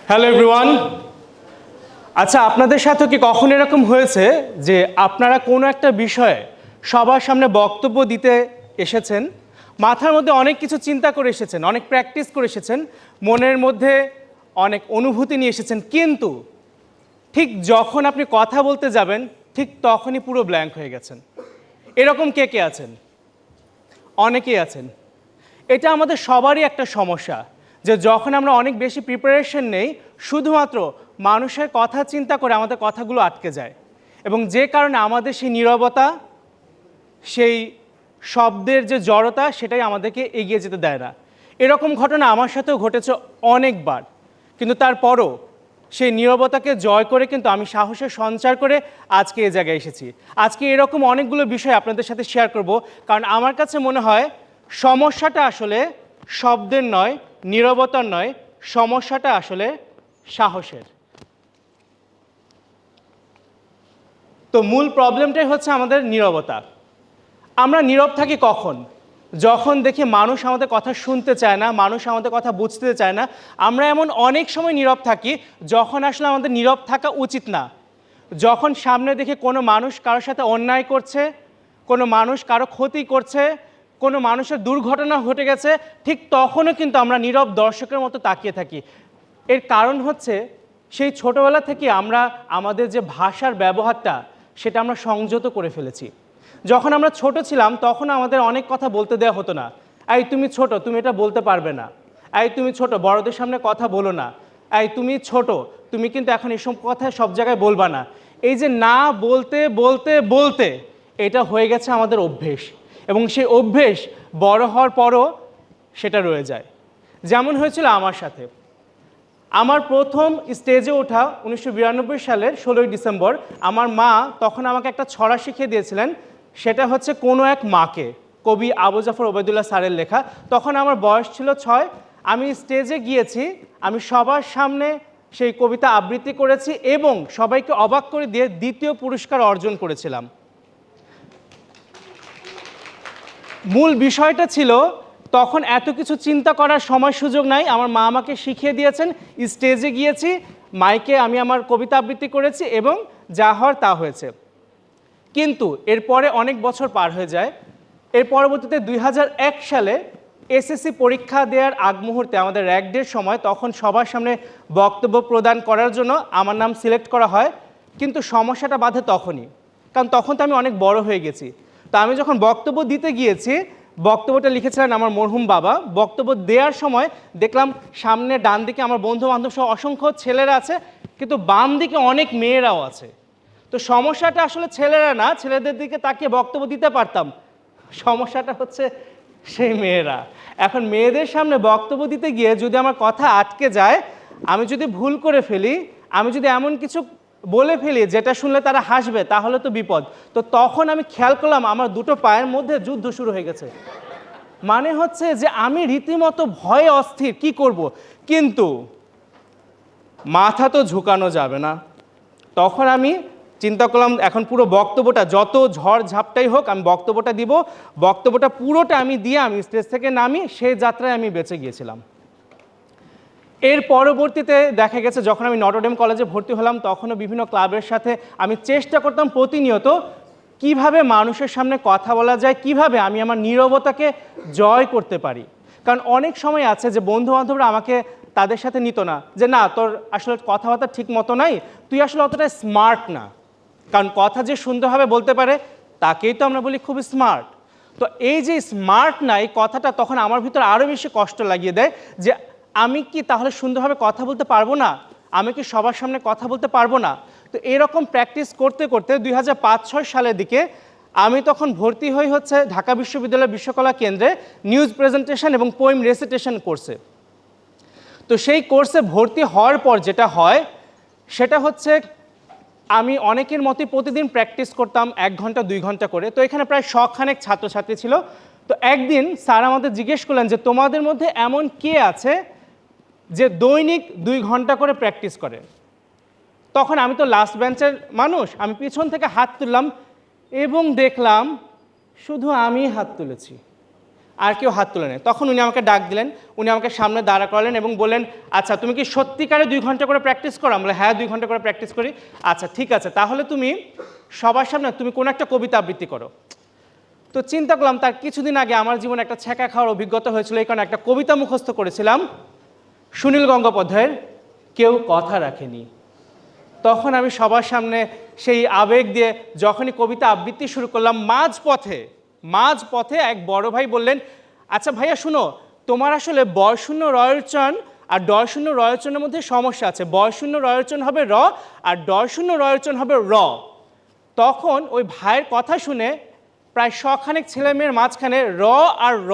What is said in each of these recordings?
Hello everyone. আচ্ছা, আপনাদের সাথে কি কখনো এরকম হয়েছে যে আপনারা কোনো একটা বিষয়ে সবার সামনে বক্তব্য দিতে এসেছেন, মাথার মধ্যে অনেক কিছু চিন্তা করে এসেছেন, অনেক প্র্যাকটিস করে এসেছেন, মনের মধ্যে অনেক অনুভূতি নিয়ে এসেছেন, কিন্তু ঠিক যখন আপনি কথা বলতে যাবেন ঠিক তখনই পুরো ব্ল্যাঙ্ক হয়ে গেছেন? এরকম কে কে আছেন? অনেকেই আছেন। এটা আমাদের সবারই একটা সমস্যা যে যখন আমরা অনেক বেশি প্রিপারেশন নেই, শুধুমাত্র মানুষের কথা চিন্তা করে আমাদের কথাগুলো আটকে যায়, এবং যে কারণে আমাদের সেই নীরবতা, সেই শব্দের যে জড়তা, সেটাই আমাদেরকে এগিয়ে যেতে দেয় না। এরকম ঘটনা আমার সাথেও ঘটেছে অনেকবার, কিন্তু তারপরও সেই নীরবতাকে জয় করে কিন্তু আমি সাহসের সঞ্চার করে আজকে এই জায়গায় এসেছি। আজকে এরকম অনেকগুলো বিষয় আপনাদের সাথে শেয়ার করব, কারণ আমার কাছে মনে হয় সমস্যাটা আসলে শব্দের নয়, নীরবতার নয়, সমস্যাটা আসলে সাহসের। তো মূল প্রবলেমটাই হচ্ছে আমাদের নীরবতা। আমরা নীরব থাকি কখন? যখন দেখি মানুষ আমাদের কথা শুনতে চায় না, মানুষ আমাদের কথা বুঝতে চায় না। আমরা এমন অনেক সময় নীরব থাকি যখন আসলে আমাদের নীরব থাকা উচিত না। যখন সামনে দেখে কোনো মানুষ কারোর সাথে অন্যায় করছে, কোনো মানুষ কারো ক্ষতি করছে, কোনো মানুষের দুর্ঘটনা ঘটে গেছে, ঠিক তখনও কিন্তু আমরা নীরব দর্শকের মতো তাকিয়ে থাকি। এর কারণ হচ্ছে সেই ছোটোবেলা থেকে আমরা আমাদের যে ভাষার ব্যবহারটা, সেটা আমরা সংযত করে ফেলেছি। যখন আমরা ছোট ছিলাম তখন আমাদের অনেক কথা বলতে দেওয়া হতো না। এই তুমি ছোট, তুমি এটা বলতে পারবে না। এই তুমি ছোট, বড়দের সামনে কথা বলো না। এই তুমি ছোট, তুমি কিন্তু এখন এসব কথা সব জায়গায় বলবা না। এই যে না বলতে বলতে বলতে এটা হয়ে গেছে আমাদের অভ্যেস, এবং সেই অভ্যেস বড় হওয়ার পরও সেটা রয়ে যায়। যেমন হয়েছিল আমার সাথে। আমার প্রথম স্টেজে ওঠা 1992 সালের 16ই ডিসেম্বর। আমার মা তখন আমাকে একটা ছড়া শিখিয়ে দিয়েছিলেন, সেটা হচ্ছে কোনো এক মাকে, কবি আবু জাফর ওবায়দুল্লাহ স্যারের লেখা। তখন আমার বয়স ছিল 6। আমি স্টেজে গিয়েছি, আমি সবার সামনে সেই কবিতা আবৃত্তি করেছি এবং সবাইকে অবাক করে দিয়ে দ্বিতীয় পুরস্কার অর্জন করেছিলাম। মূল বিষয়টা ছিল তখন এত কিছু চিন্তা করার সময় সুযোগ নাই। আমার মা আমাকে শিখিয়ে দিয়েছেন, স্টেজে গিয়েছি, মাইকে আমি আমার কবিতা আবৃত্তি করেছি এবং যা হওয়ার তা হয়েছে। কিন্তু এরপরে অনেক বছর পার হয়ে যায়। এর পরবর্তীতে 2001 সালে এসএসসি পরীক্ষা দেওয়ার আগ মুহূর্তে আমাদের র্যাগ ডের সময়, তখন সবার সামনে বক্তব্য প্রদান করার জন্য আমার নাম সিলেক্ট করা হয়। কিন্তু সমস্যাটা বাধে তখনই, কারণ তখন তো আমি অনেক বড় হয়ে গেছি। তো আমি যখন বক্তব্য দিতে গিয়েছি, বক্তব্যটা লিখেছিলেন আমার মরহুম বাবা। বক্তব্য দেওয়ার সময় দেখলাম সামনে ডান দিকে আমার বন্ধু বান্ধব সহ অসংখ্য ছেলেরা আছে, কিন্তু বাম দিকে অনেক মেয়েরাও আছে। তো সমস্যাটা আসলে ছেলেরা না, ছেলেদের দিকে তাকিয়ে বক্তব্য দিতে পারতাম, সমস্যাটা হচ্ছে সেই মেয়েরা। এখন মেয়েদের সামনে বক্তব্য দিতে গিয়ে যদি আমার কথা আটকে যায়, আমি যদি ভুল করে ফেলি, আমি যদি এমন কিছু বলে ফেলি যেটা শুনলে তারা হাসবে, তাহলে তো বিপদ। তো তখন আমি খেয়াল করলাম আমার দুটো পায়ের মধ্যে যুদ্ধ শুরু হয়ে গেছে। মানে হচ্ছে যে আমি রীতিমতো ভয়ে অস্থির, কি করব, কিন্তু মাথা তো ঝুঁকানো যাবে না। তখন আমি চিন্তা করলাম এখন পুরো বক্তব্যটা, যত ঝড় ঝাপটাই হোক, আমি বক্তব্যটা দিব। বক্তব্যটা পুরোটা আমি দিয়ে আমি স্টেজ থেকে নামি, সেই যাত্রায় আমি বেঁচে গিয়েছিলাম। এর পরবর্তীতে দেখা গেছে যখন আমি নটরডেম কলেজে ভর্তি হলাম, তখনও বিভিন্ন ক্লাবের সাথে আমি চেষ্টা করতাম প্রতিনিয়ত কিভাবে মানুষের সামনে কথা বলা যায়, কিভাবে আমি আমার নীরবতাকে জয় করতে পারি। কারণ অনেক সময় আছে যে বন্ধু বান্ধবরা আমাকে তাদের সাথে নিত না, যে না তোর আসলে কথাবার্তা ঠিক মতো নাই, তুই আসলে অতটা স্মার্ট না। কারণ কথা যে সুন্দরভাবে বলতে পারে তাকেই তো আমরা বলি খুব স্মার্ট। তো এই যে স্মার্ট না, এই কথাটা তখন আমার ভিতরে আরও বেশি কষ্ট লাগিয়ে দেয় যে আমি কি তাহলে সুন্দরভাবে কথা বলতে পারবো না, আমি কি সবার সামনে কথা বলতে পারবো না। তো এরকম প্র্যাকটিস করতে করতে 2005-06 সালের দিকে আমি তখন ভর্তি হই হচ্ছে ঢাকা বিশ্ববিদ্যালয়ের বিশ্বকলা কেন্দ্রে নিউজ প্রেজেন্টেশন এবং পোয়েম রেসিটেশন কোর্সে। তো সেই কোর্সে ভর্তি হওয়ার পর যেটা হয় সেটা হচ্ছে আমি অনেকের মতোই প্রতিদিন প্র্যাকটিস করতাম 1 ঘন্টা 2 ঘন্টা করে। তো এখানে প্রায় 100 ছাত্রছাত্রী ছিল। তো একদিন স্যার আমাদের জিজ্ঞেস করলেন যে তোমাদের মধ্যে এমন কে আছে যে দৈনিক 2 ঘন্টা করে প্র্যাকটিস করে। তখন আমি তো লাস্ট বেঞ্চের মানুষ, আমি পিছন থেকে হাত তুললাম এবং দেখলাম শুধু আমি হাত তুলেছি। আর কেউ হাত তুলে নেয়। তখন উনি আমাকে ডাক দিলেন, উনি আমাকে সামনে দাঁড়া করালেন এবং বললেন, আচ্ছা তুমি কি সত্যিকারে 2 ঘন্টা করে প্র্যাকটিস করো? আমরা হ্যাঁ 2 ঘন্টা করে প্র্যাকটিস করি। আচ্ছা ঠিক আছে, তাহলে তুমি সবার সামনে তুমি কোনো একটা কবিতা আবৃত্তি করো। তো চিন্তা করলাম তার কিছুদিন আগে আমার জীবনে একটা ছ্যাঁকা খাওয়ার অভিজ্ঞতা হয়েছিল, এই কারণে একটা কবিতা মুখস্থ করেছিলাম সুনীল গঙ্গোপাধ্যায়ের কেউ কথা রাখেনি। তখন আমি সবার সামনে সেই আবেগ দিয়ে যখনই কবিতা আবৃত্তি শুরু করলাম, মাঝপথে এক বড় ভাই বললেন, আচ্ছা ভাইয়া শুনো, তোমার আসলে বয়শূন্য রয়োচ্চারণ আর ডয়শূন্য রয়োচ্চারণের মধ্যে সমস্যা আছে। বয়শূন্য রয়োচ্চারণ হবে র আর ডয়শূন্য রয়োচ্চারণ হবে র। তখন ওই ভাইয়ের কথা শুনে প্রায় শখানেক ছেলেমেয়ের মাঝখানে র আর র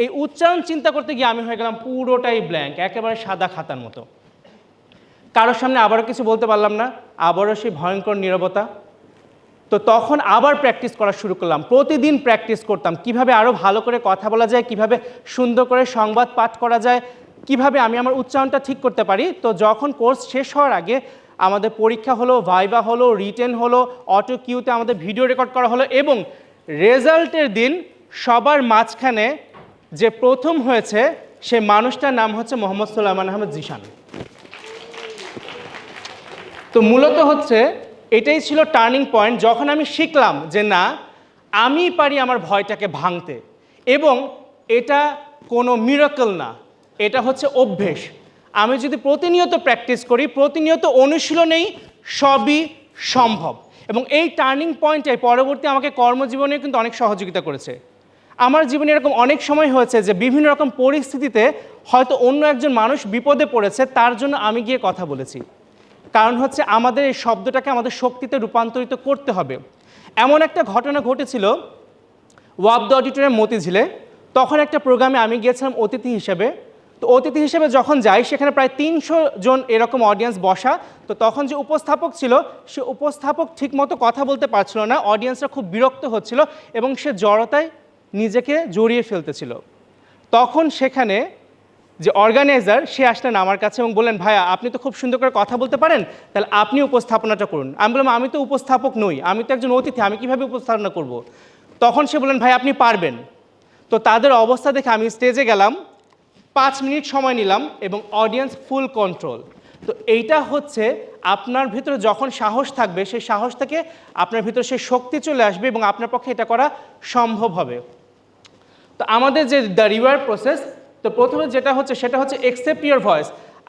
এই উচ্চারণ চিন্তা করতে গিয়ে আমি হয়ে গেলাম পুরোটাই ব্ল্যাঙ্ক, একেবারে সাদা খাতার মতো। কারোর সামনে আবারও কিছু বলতে পারলাম না, আবারও সেই ভয়ঙ্কর নীরবতা। তো তখন আবার প্র্যাকটিস করা শুরু করলাম, প্রতিদিন প্র্যাকটিস করতাম কিভাবে আরও ভালো করে কথা বলা যায়, কিভাবে সুন্দর করে সংবাদ পাঠ করা যায়, কিভাবে আমি আমার উচ্চারণটা ঠিক করতে পারি। তো যখন কোর্স শেষ হওয়ার আগে আমাদের পরীক্ষা হলো, ভাইভা হলো, রিটেন হলো, অটো কিউতে আমাদের ভিডিও রেকর্ড করা হলো এবং রেজাল্টের দিন সবার মাঝখানে যে প্রথম হয়েছে সে মানুষটার নাম হচ্ছে মোহাম্মদ সুলাইমান আহমেদ জিশান। তো মূলত হচ্ছে এটাই ছিল টার্নিং পয়েন্ট, যখন আমি শিখলাম যে না, আমি পারি আমার ভয়টাকে ভাঙতে এবং এটা কোনো মিরাকল না, এটা হচ্ছে অভ্যেস। আমি যদি প্রতিনিয়ত প্র্যাকটিস করি, প্রতিনিয়ত অনুশীলনেই সবই সম্ভব। এবং এই টার্নিং পয়েন্টটাই পরবর্তী আমাকে কর্মজীবনে কিন্তু অনেক সহযোগিতা করেছে। আমার জীবনে এরকম অনেক সময় হয়েছে যে বিভিন্ন রকম পরিস্থিতিতে হয়তো অন্য একজন মানুষ বিপদে পড়েছে, তার জন্য আমি গিয়ে কথা বলেছি। কারণ হচ্ছে আমাদের এই শব্দটাকে আমাদের শক্তিতে রূপান্তরিত করতে হবে। এমন একটা ঘটনা ঘটেছিল ওয়াবদ অডিটোরিয়াম মতিঝিলে। তখন একটা প্রোগ্রামে আমি গিয়েছিলাম অতিথি হিসেবে। তো অতিথি হিসেবে যখন যাই, সেখানে প্রায় 300 জন এরকম অডিয়েন্স বসা। তো তখন যে উপস্থাপক ছিল, সে উপস্থাপক ঠিকমতো কথা বলতে পারছিল না, অডিয়েন্সরা খুব বিরক্ত হচ্ছিল এবং সে জড়তায় নিজেকে জড়িয়ে ফেলতেছিল। তখন সেখানে যে অর্গানাইজার সে আসলেন আমার কাছে এবং বললেন, ভাইয়া আপনি তো খুব সুন্দর করে কথা বলতে পারেন, তাহলে আপনি উপস্থাপনাটা করুন। আমি বললাম, আমি তো উপস্থাপক নই, আমি তো একজন অতিথি, আমি কীভাবে উপস্থাপনা করব? তখন সে বললেন, ভাই আপনি পারবেন। তো তাদের অবস্থা দেখে আমি স্টেজে গেলাম, 5 মিনিট সময় নিলাম এবং অডিয়েন্স ফুল কন্ট্রোল। তো এইটা হচ্ছে আপনার ভিতরে যখন সাহস থাকবে, সেই সাহস থেকে আপনার ভিতরে সেই শক্তি চলে আসবে এবং আপনার পক্ষে এটা করা সম্ভব হবে। তো আমাদের যে দ্য রিওয়ার্ড প্রসেস, তো প্রথমে যেটা হচ্ছে সেটা হচ্ছে অ্যাকসেপ্ট ইউর ভয়েস।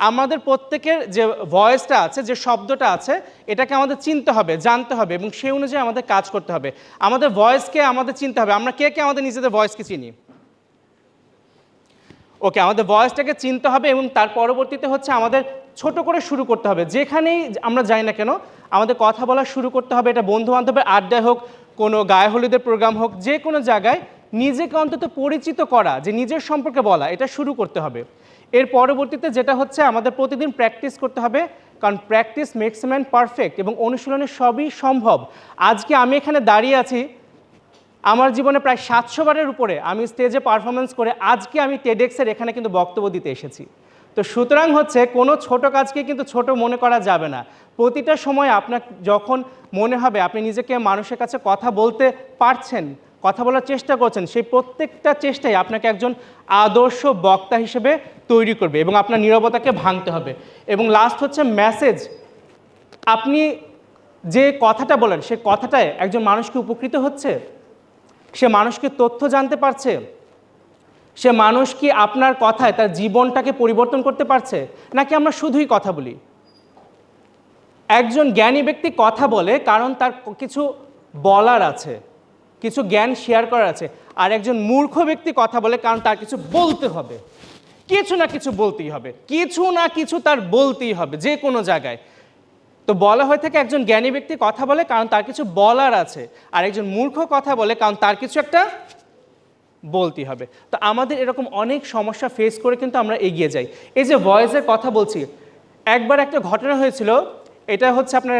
আমাদের প্রত্যেকের যে ভয়েসটা আছে, যে শব্দটা আছে, এটাকে আমাদের চিনতে হবে, জানতে হবে এবং সেই অনুযায়ী আমাদের কাজ করতে হবে। আমাদের ভয়েসকে আমাদের চিনতে হবে। আমরা কে কে আমাদের নিজেদের ভয়েসকে চিনি? ওকে, আমাদের ভয়েসটাকে চিনতে হবে এবং তার পরবর্তীতে হচ্ছে আমাদের ছোট করে শুরু করতে হবে। যেখানেই আমরা যাই না কেন আমাদের কথা বলা শুরু করতে হবে। এটা বন্ধু বান্ধবের আড্ডায় হোক, কোনো গায়ে হলুদের প্রোগ্রাম হোক, যে কোনো জায়গায় নিজেকে অন্তত পরিচিত করা, যে নিজের সম্পর্কে বলা, এটা শুরু করতে হবে। এর পরবর্তীতে যেটা হচ্ছে আমাদের প্রতিদিন প্র্যাকটিস করতে হবে, কারণ practice makes a man perfect এবং অনুশীলনে সবই সম্ভব। আজকে আমি এখানে দাঁড়িয়ে আছি, আমার জীবনে প্রায় 700 বারের উপরে আমি স্টেজে পারফরমেন্স করে আজকে আমি টেডেক্সের এখানে কিন্তু বক্তব্য দিতে এসেছি। তো সুতরাং হচ্ছে কোনো ছোট কাজকে কিন্তু ছোট মনে করা যাবে না। প্রতিটা সময় আপনার যখন মনে হবে আপনি নিজেকে মানুষের কাছে কথা বলতে পারছেন, কথা বলার চেষ্টা করছেন, সেই প্রত্যেকটা চেষ্টাই আপনাকে একজন আদর্শ বক্তা হিসেবে তৈরি করবে এবং আপনার নীরবতাকে ভাঙতে হবে। এবং লাস্ট হচ্ছে মেসেজ। আপনি যে কথাটা বলেন, সে কথাটায় একজন মানুষকে উপকৃত হচ্ছে, সে মানুষকে তথ্য জানতে পারছে, সে মানুষ কি আপনার কথায় তার জীবনটাকে পরিবর্তন করতে পারছে, নাকি আমরা শুধুই কথা বলি? একজন জ্ঞানী ব্যক্তি কথা বলে কারণ তার কিছু বলার আছে, কিছু জ্ঞান শেয়ার করার আছে। আর একজন মূর্খ ব্যক্তি কথা বলে কারণ তার কিছু বলতে হবে, কিছু না কিছু বলতেই হবে, কিছু না কিছু তার বলতেই হবে যে কোনো জায়গায়। তো বলা হয়ে থাকে একজন জ্ঞানী ব্যক্তি কথা বলে কারণ তার কিছু বলার আছে, আর একজন মূর্খ কথা বলে কারণ তার কিছু একটা বলতেই হবে। তো আমাদের এরকম অনেক সমস্যা ফেস করে কিন্তু আমরা এগিয়ে যাই। এই যে ভয়েসের কথা বলছি, একবার একটা ঘটনা হয়েছিল, এটা হচ্ছে আপনার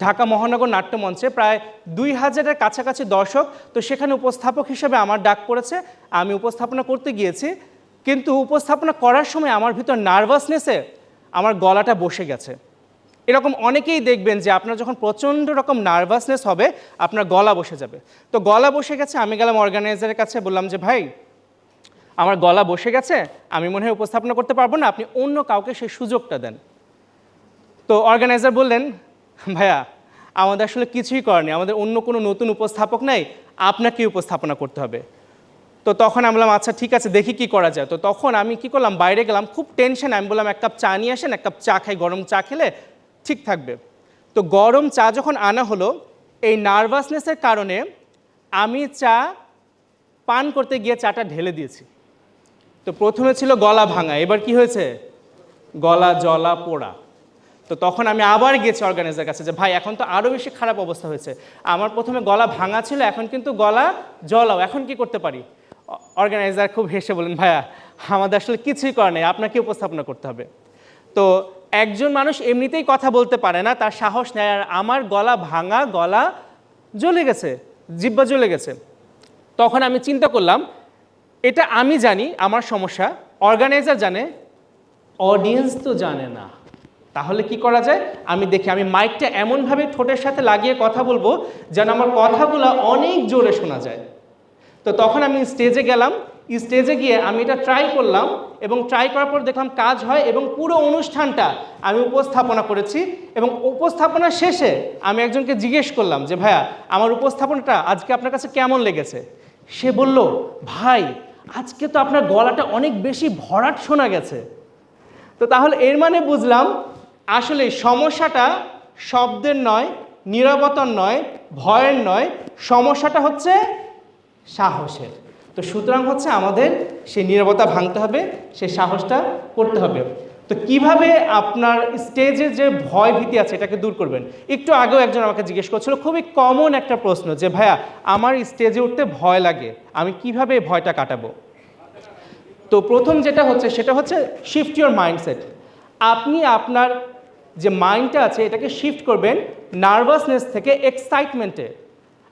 ঢাকা মহানগর নাট্যমঞ্চে প্রায় 2000-এর কাছাকাছি দর্শক। তো সেখানে উপস্থাপক হিসেবে আমার ডাক পড়েছে, আমি উপস্থাপনা করতে গিয়েছি। কিন্তু উপস্থাপনা করার সময় আমার ভিতর নার্ভাসনেসে আমার গলাটা বসে গেছে। এরকম অনেকেই দেখবেন যে আপনার যখন প্রচণ্ড রকম নার্ভাসনেস হবে আপনার গলা বসে যাবে। তো গলা বসে গেছে, আমি গেলাম অর্গানাইজারের কাছে, বললাম যে ভাই আমার গলা বসে গেছে, আমি মনে হয় উপস্থাপনা করতে পারবো না, আপনি অন্য কাউকে সেই সুযোগটা দেন। তো অর্গানাইজার বললেন, ভাইয়া আমাদের আসলে কিছুই করেনি, আমাদের অন্য কোনো নতুন উপস্থাপক নাই, আপনাকেই উপস্থাপনা করতে হবে। তো তখন আমি বললাম আচ্ছা ঠিক আছে, দেখি কি করা যায়। তো তখন আমি কি করলাম, বাইরে গেলাম, খুব টেনশন, আমি বললাম এক কাপ চা নিয়ে আসেন, এক কাপ চা খাই, গরম চা খেলে ঠিক থাকবে। তো গরম চা যখন আনা হলো, এই নার্ভাসনেসের কারণে আমি চা পান করতে গিয়ে চাটা ঢেলে দিয়েছি। তো প্রথমে ছিল গলা ভাঙা, এবার কি হয়েছে, গলা জ্বলা পোড়া। তো তখন আমি আবার গেছি অর্গানাইজার কাছে যে ভাই এখন তো আরও বেশি খারাপ অবস্থা হয়েছে, আমার প্রথমে গলা ভাঙা ছিল, এখন কিন্তু গলা জ্বলাও, এখন কি করতে পারি। অর্গানাইজার খুব হেসে বলেন, ভাইয়া আমাদের আসলে কিছুই করার নেই, আপনাকে উপস্থাপনা করতে হবে। তো একজন মানুষ এমনিতেই কথা বলতে পারে না, তার সাহস নেয়, আর আমার গলা ভাঙা, গলা জ্বলে গেছে, জিহ্বা জ্বলে গেছে। তখন আমি চিন্তা করলাম এটা আমি জানি আমার সমস্যা, অর্গানাইজার জানে, অডিয়েন্স তো জানে না, তাহলে কি করা যায়। আমি দেখি আমি মাইকটা এমনভাবে ঠোঁটের সাথে লাগিয়ে কথা বলবো যেন আমার কথাগুলো অনেক জোরে শোনা যায়। তো তখন আমি স্টেজে গেলাম, স্টেজে গিয়ে আমি এটা ট্রাই করলাম, এবং ট্রাই করার পর দেখলাম কাজ হয়, এবং পুরো অনুষ্ঠানটা আমি উপস্থাপনা করেছি। এবং উপস্থাপনা শেষে আমি একজনকে জিজ্ঞেস করলাম যে ভাইয়া আমার উপস্থাপনাটা আজকে আপনার কাছে কেমন লেগেছে। সে বলল, ভাই আজকে তো আপনার গলাটা অনেক বেশি ভরাট শোনা গেছে। তো তাহলে এর মানে বুঝলাম আসলে সমস্যাটা শব্দের নয়, নীরবতার নয়, ভয়ের নয়, সমস্যাটা হচ্ছে সাহসের। তো সুতরাং হচ্ছে আমাদের সেই নীরবতা ভাঙতে হবে, সেই সাহসটা করতে হবে। তো কিভাবে আপনার স্টেজে যে ভয় ভীতি আছে এটাকে দূর করবেন। একটু আগেও একজন আমাকে জিজ্ঞেস করছিল, খুবই কমন একটা প্রশ্ন, যে ভাইয়া আমার স্টেজে উঠতে ভয় লাগে, আমি কিভাবে এই ভয়টা কাটাবো। তো প্রথম যেটা হচ্ছে সেটা হচ্ছে শিফট ইউর মাইন্ডসেট। আপনি আপনার যে মাইন্ডটা আছে এটাকে শিফট করবেন নার্ভাসনেস থেকে এক্সাইটমেন্টে।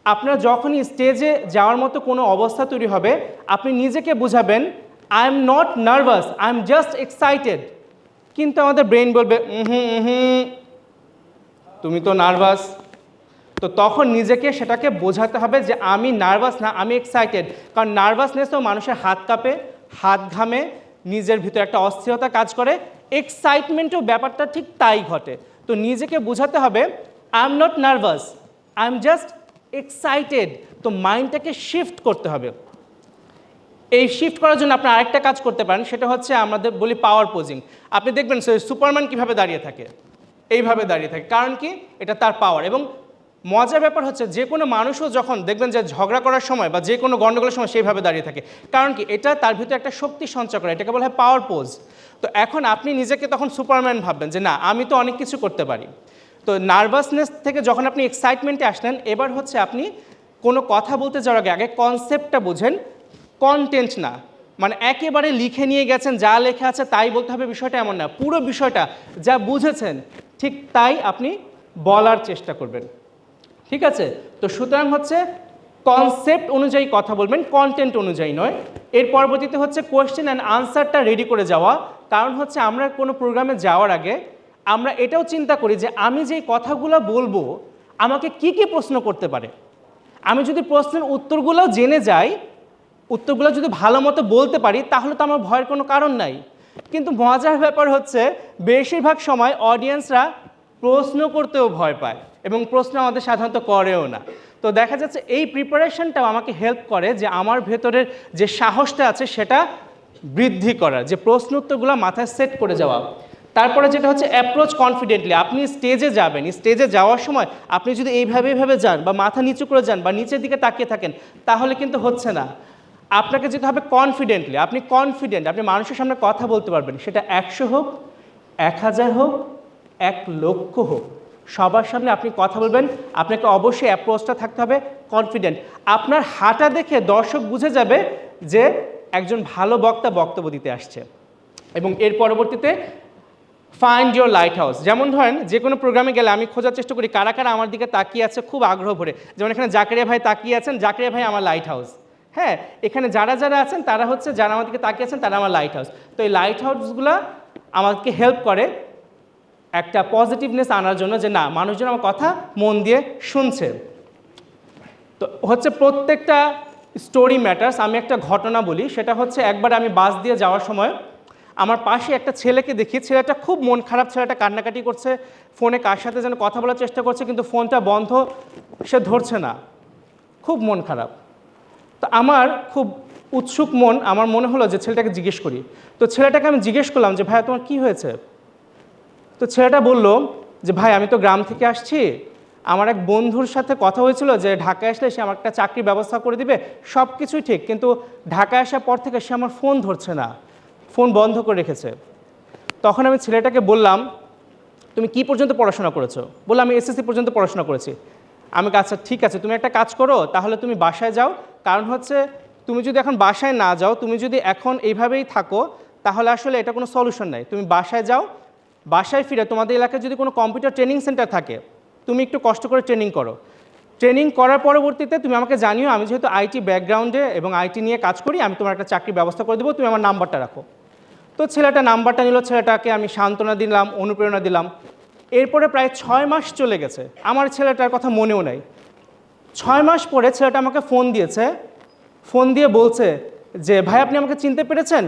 আপনার যখনই স্টেজে যাওয়ার মতো কোনো অবস্থা তৈরি হবে, আপনি নিজেকে বুঝাবেন I am not nervous, I am just excited. কিন্তু আমাদের ব্রেন বলবে তুমি তো নার্ভাস। তো তখন নিজেকে সেটাকে বোঝাতে হবে যে আমি নার্ভাস না, আমি এক্সাইটেড। কারণ নার্ভাসনেসও মানুষের হাত কাঁপে, হাত ঘামে, নিজের ভিতরে একটা অস্থিরতা কাজ করে, এক্সাইটমেন্টও ব্যাপারটা ঠিক তাই ঘটে। তো নিজেকে বোঝাতে হবে I am not nervous, I am just excited. তো মাইন্ডটাকে শিফট করতে হবে। এই শিফট করার জন্য আপনি আরেকটা কাজ করতে পারেন, সেটা হচ্ছে আমাদের বলি পাওয়ার পোজিং। আপনি দেখবেন সুপারম্যান কিভাবে দাঁড়িয়ে থাকে, এইভাবে দাঁড়িয়ে থাকে, কারণ কি এটা তার পাওয়ার। এবং মজার ব্যাপার হচ্ছে যে কোনো মানুষও যখন দেখবেন যে ঝগড়া করার সময় বা যে কোনো গণ্ডগোলের সময় সেইভাবে দাঁড়িয়ে থাকে, কারণ কি এটা তার ভিতরে একটা শক্তি সঞ্চয় করে, এটাকে বলা হয় পাওয়ার পোজ। তো এখন আপনি নিজেকে তখন সুপারম্যান ভাববেন যে না আমি তো অনেক কিছু করতে পারি। তো নার্ভাসনেস থেকে যখন আপনি এক্সাইটমেন্টে আসলেন, এবার হচ্ছে আপনি কোনো কথা বলতে যাওয়ার আগে আগে কনসেপ্টটা বোঝেন, কন্টেন্ট না। মানে একেবারে লিখে নিয়ে গেছেন যা লেখা আছে তাই বলতে হবে, বিষয়টা এমন না। পুরো বিষয়টা যা বুঝেছেন ঠিক তাই আপনি বলার চেষ্টা করবেন, ঠিক আছে। তো সুতরাং হচ্ছে কনসেপ্ট অনুযায়ী কথা বলবেন, কন্টেন্ট অনুযায়ী নয়। এর পরবর্তীতে হচ্ছে কোয়েশ্চেন অ্যান্ড আনসারটা রেডি করে যাওয়া। কারণ হচ্ছে আমরা কোনো প্রোগ্রামে যাওয়ার আগে আমরা এটাও চিন্তা করি যে আমি যেই কথাগুলো বলবো আমাকে কি কি প্রশ্ন করতে পারে। আমি যদি প্রশ্নের উত্তরগুলো জেনে যাই, উত্তরগুলো যদি ভালো মতো বলতে পারি, তাহলে তো আমার ভয়ের কোনো কারণ নাই। কিন্তু মজার ব্যাপার হচ্ছে বেশিরভাগ সময় অডিয়েন্সরা প্রশ্ন করতেও ভয় পায়, এবং প্রশ্ন আমাদের সাধারণত করেও না। তো দেখা যাচ্ছে এই প্রিপারেশনটাও আমাকে হেল্প করে যে আমার ভেতরের যে সাহসটা আছে সেটা বৃদ্ধি করার, যে প্রশ্ন উত্তরগুলো মাথায় সেট করে যাওয়া। তারপরে যেটা হচ্ছে অ্যাপ্রোচ কনফিডেন্টলি। আপনি স্টেজে যাবেন, স্টেজে যাওয়ার সময় আপনি যদি এইভাবে যান বা মাথা নিচু করে যান বা নিচের দিকে তাকিয়ে থাকেন, তাহলে কিন্তু হচ্ছে না। আপনাকে যেতে হবে কনফিডেন্টলি। আপনি কনফিডেন্ট, আপনি মানুষের সামনে কথা বলতে পারবেন, সেটা 100 হোক, 1000 হোক, 1,00,000 হোক, সবার সামনে আপনি কথা বলবেন। আপনাকে অবশ্যই অ্যাপ্রোচটা থাকতে হবে কনফিডেন্ট। আপনার হাঁটা দেখে দর্শক বুঝে যাবে যে একজন ভালো বক্তা বক্তব্য দিতে আসছে। এবং এর পরবর্তীতে ফাইন্ড ইউর লাইট হাউস। যেমন ধরেন যে কোনো প্রোগ্রামে গেলে আমি খোঁজার চেষ্টা করি কারা কারা আমার দিকে তাকিয়ে আছে খুব আগ্রহ ভরে। যেমন এখানে জাকারিয়া ভাই তাকিয়ে আছেন, জাকারিয়া ভাই আমার লাইট হাউস। হ্যাঁ, এখানে যারা যারা আছেন তারা হচ্ছে যারা আমার দিকে তাকিয়ে আছেন তারা আমার লাইট হাউস। তো এই লাইট হাউসগুলো আমাকে হেল্প করে একটা পজিটিভনেস আনার জন্য, যে না মানুষজন আমার কথা মন দিয়ে শুনছে। তো হচ্ছে প্রত্যেকটা স্টোরি ম্যাটার্স। আমি একটা ঘটনা বলি, সেটা হচ্ছে একবার আমি বাস দিয়ে যাওয়ার সময় আমার পাশে একটা ছেলেকে দেখি, ছেলেটা খুব মন খারাপ, ছেলেটা কান্নাকাটি করছে, ফোনে কার সাথে যেন কথা বলার চেষ্টা করছে কিন্তু ফোনটা বন্ধ, সে ধরছে না, খুব মন খারাপ। তো আমার খুব উৎসুক মন, আমার মনে হলো যে ছেলেটাকে জিজ্ঞেস করি। তো ছেলেটাকে আমি জিজ্ঞেস করলাম যে ভাইয়া তোমার কী হয়েছে? তো ছেলেটা বলল যে ভাই আমি তো গ্রাম থেকে আসছি, আমার এক বন্ধুর সাথে কথা হয়েছিল যে ঢাকায় আসলে সে আমার একটা চাকরির ব্যবস্থা করে দিবে, সব কিছুই ঠিক, কিন্তু ঢাকায় আসার পর থেকে সে আমার ফোন ধরছে না, ফোন বন্ধ করে রেখেছে। তখন আমি ছেলেটাকে বললাম তুমি কি পর্যন্ত পড়াশোনা করেছো? বললাম আমি এসএসসি পর্যন্ত পড়াশোনা করেছি। আমি আচ্ছা ঠিক আছে, তুমি একটা কাজ করো, তাহলে তুমি বাসায় যাও, কারণ হচ্ছে তুমি যদি এখন বাসায় না যাও, তুমি যদি এখন এইভাবেই থাকো, তাহলে আসলে এটা কোনো সলিউশন নাই। তুমি বাসায় যাও, বাসায় ফিরে তোমাদের এলাকায় যদি কোনো কম্পিউটার ট্রেনিং সেন্টার থাকে, তুমি একটু কষ্ট করে ট্রেনিং করো। ট্রেনিং করার পরবর্তীতে তুমি আমাকে জানিও, আমি যেহেতু আইটি ব্যাকগ্রাউন্ডে এবং আইটি নিয়ে কাজ করি, আমি তোমার একটা চাকরির ব্যবস্থা করে দেবো, তুমি আমার নাম্বারটা রাখো। তো ছেলেটা নাম্বারটা নিল, ছেলেটাকে আমি সান্ত্বনা দিলাম, অনুপ্রেরণা দিলাম। এরপরে প্রায় 6 মাস চলে গেছে, আমার ছেলেটার কথা মনেও নাই। 6 মাস পরে ছেলেটা আমাকে ফোন দিয়েছে, ফোন দিয়ে বলছে যে ভাই আপনি আমাকে চিনতে পেরেছেন?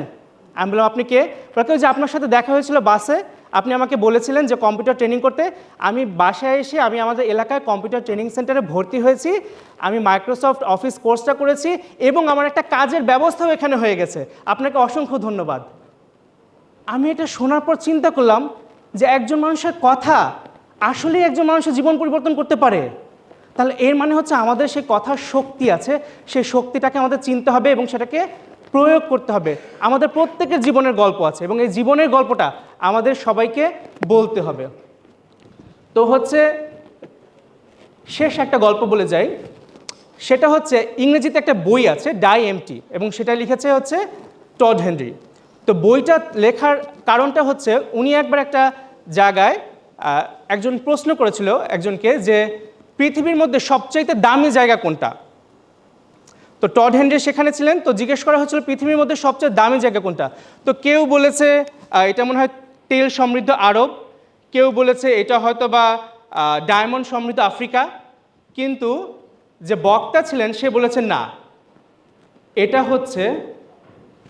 আমি বললাম আপনি কে? বলতে যে আপনার সাথে দেখা হয়েছিল বাসে, আপনি আমাকে বলেছিলেন যে কম্পিউটার ট্রেনিং করতে। আমি বাসায় এসে আমি আমাদের এলাকায় কম্পিউটার ট্রেনিং সেন্টারে ভর্তি হয়েছি, আমি মাইক্রোসফট অফিস কোর্সটা করেছি এবং আমার একটা কাজের ব্যবস্থাও এখানে হয়ে গেছে, আপনাকে অসংখ্য ধন্যবাদ। আমি এটা শোনার পর চিন্তা করলাম যে একজন মানুষের কথা আসলেই একজন মানুষের জীবন পরিবর্তন করতে পারে। তাহলে এর মানে হচ্ছে আমাদের সেই কথার শক্তি আছে, সেই শক্তিটাকে আমাদের চিনতে হবে এবং সেটাকে প্রয়োগ করতে হবে। আমাদের প্রত্যেকের জীবনের গল্প আছে এবং এই জীবনের গল্পটা আমাদের সবাইকে বলতে হবে। তো হচ্ছে শেষ একটা গল্প বলে যাই, সেটা হচ্ছে ইংরেজিতে একটা বই আছে ডাই এমটি, এবং সেটা লিখেছে হচ্ছে টড হেনরি। তো বইটা লেখার কারণটা হচ্ছে উনি একবার একটা জায়গায় একজন প্রশ্ন করেছিল একজনকে যে পৃথিবীর মধ্যে সবচাইতে দামি জায়গা কোনটা। তো টড হেনরি সেখানে ছিলেন, তো জিজ্ঞেস করা হচ্ছিল পৃথিবীর মধ্যে সবচেয়ে দামি জায়গা কোনটা। তো কেউ বলেছে এটা মনে হয় তেল সমৃদ্ধ আরব, কেউ বলেছে এটা হয়তো বা ডায়মন্ড সমৃদ্ধ আফ্রিকা, কিন্তু যে বক্তা ছিলেন সে বলেছে না, এটা হচ্ছে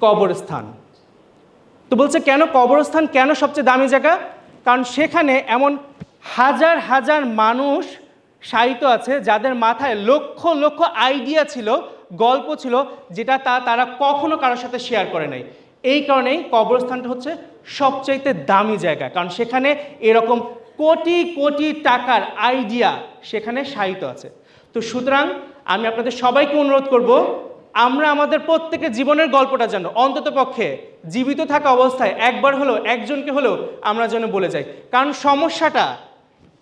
কবরস্থান। তো বলছে কেন কবরস্থান, কেন সবচেয়ে দামি জায়গা? কারণ সেখানে এমন হাজার হাজার মানুষ শায়িত আছে যাদের মাথায় লক্ষ লক্ষ আইডিয়া ছিল, গল্প ছিল, যেটা তারা কখনো কারোর সাথে শেয়ার করে নাই। এই কারণেই কবরস্থানটা হচ্ছে সবচাইতে দামি জায়গা, কারণ সেখানে এরকম কোটি কোটি টাকার আইডিয়া সেখানে শায়িত আছে। তো সুতরাং আমি আপনাদের সবাইকে অনুরোধ করব, আমরা আমাদের প্রত্যেকের জীবনের গল্পটা যেন অন্ততপক্ষে জীবিত থাকা অবস্থায় একবার হলেও একজনকে হলেও আমরা যেন বলে যাই। কারণ সমস্যাটা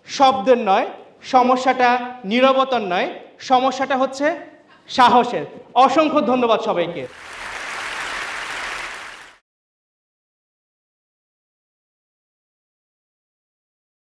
শব্দের নয়, সমস্যাটা নীরবতার নয়, সমস্যাটা হচ্ছে সাহসের। অসংখ্য ধন্যবাদ সবাইকে।